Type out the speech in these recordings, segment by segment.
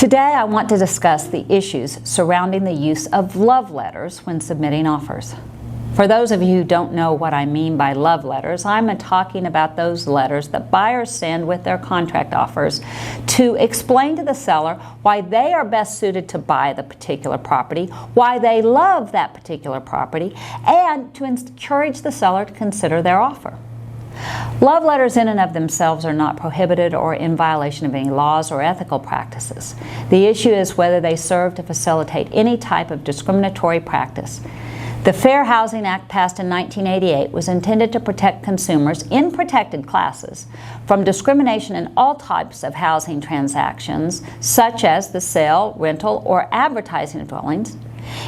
Today, I want to discuss the issues surrounding the use of love letters when submitting offers. For those of you who don't know what I mean by love letters, I'm talking about those letters that buyers send with their contract offers to explain to the seller why they are best suited to buy the particular property, why they love that particular property, and to encourage the seller to consider their offer. Love letters in and of themselves are not prohibited or in violation of any laws or ethical practices. The issue is whether they serve to facilitate any type of discriminatory practice. The Fair Housing Act passed in 1988 was intended to protect consumers in protected classes from discrimination in all types of housing transactions, such as the sale, rental, or advertising of dwellings,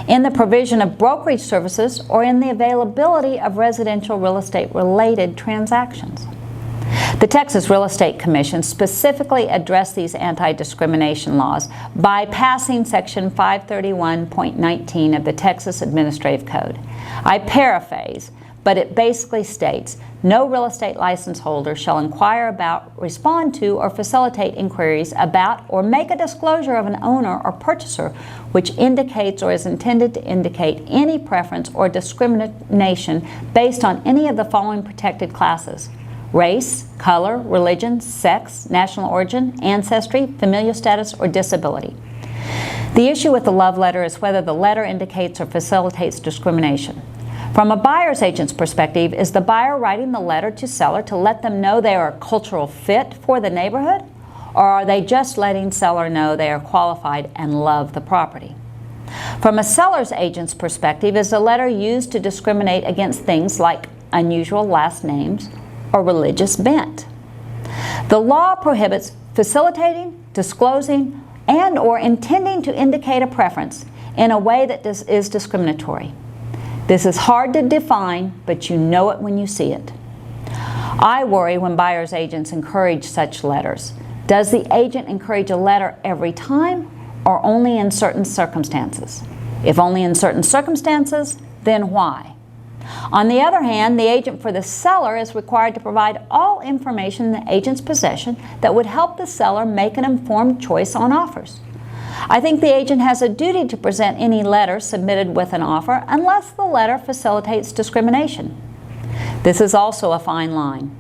in the provision of brokerage services, or in the availability of residential real estate related transactions. The Texas Real Estate Commission specifically addressed these anti-discrimination laws by passing Section 531.19 of the Texas Administrative Code. I paraphrase, but it basically states, no real estate license holder shall inquire about, respond to, or facilitate inquiries about or make a disclosure of an owner or purchaser which indicates or is intended to indicate any preference or discrimination based on any of the following protected classes: race, color, religion, sex, national origin, ancestry, familial status, or disability. The issue with the love letter is whether the letter indicates or facilitates discrimination. From a buyer's agent's perspective, is the buyer writing the letter to seller to let them know they are a cultural fit for the neighborhood? Or are they just letting seller know they are qualified and love the property? From a seller's agent's perspective, is the letter used to discriminate against things like unusual last names or religious bent? The law prohibits facilitating, disclosing, and or intending to indicate a preference in a way that is discriminatory. This is hard to define, but you know it when you see it. I worry when buyer's agents encourage such letters. Does the agent encourage a letter every time or only in certain circumstances? If only in certain circumstances, then why? On the other hand, the agent for the seller is required to provide all information in the agent's possession that would help the seller make an informed choice on offers. I think the agent has a duty to present any letter submitted with an offer unless the letter facilitates discrimination. This is also a fine line.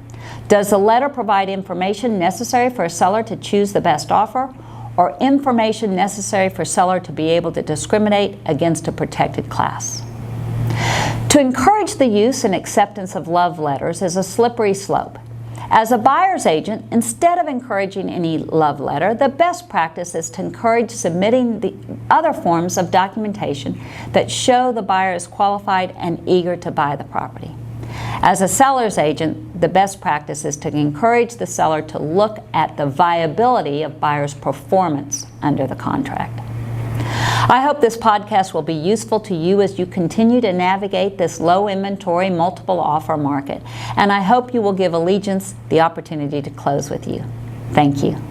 Does the letter provide information necessary for a seller to choose the best offer, or information necessary for a seller to be able to discriminate against a protected class? To encourage the use and acceptance of love letters is a slippery slope. As a buyer's agent, instead of encouraging any love letter, the best practice is to encourage submitting the other forms of documentation that show the buyer is qualified and eager to buy the property. As a seller's agent, the best practice is to encourage the seller to look at the viability of buyer's performance under the contract. I hope this podcast will be useful to you as you continue to navigate this low inventory, multiple offer market, and I hope you will give Allegiance the opportunity to close with you. Thank you.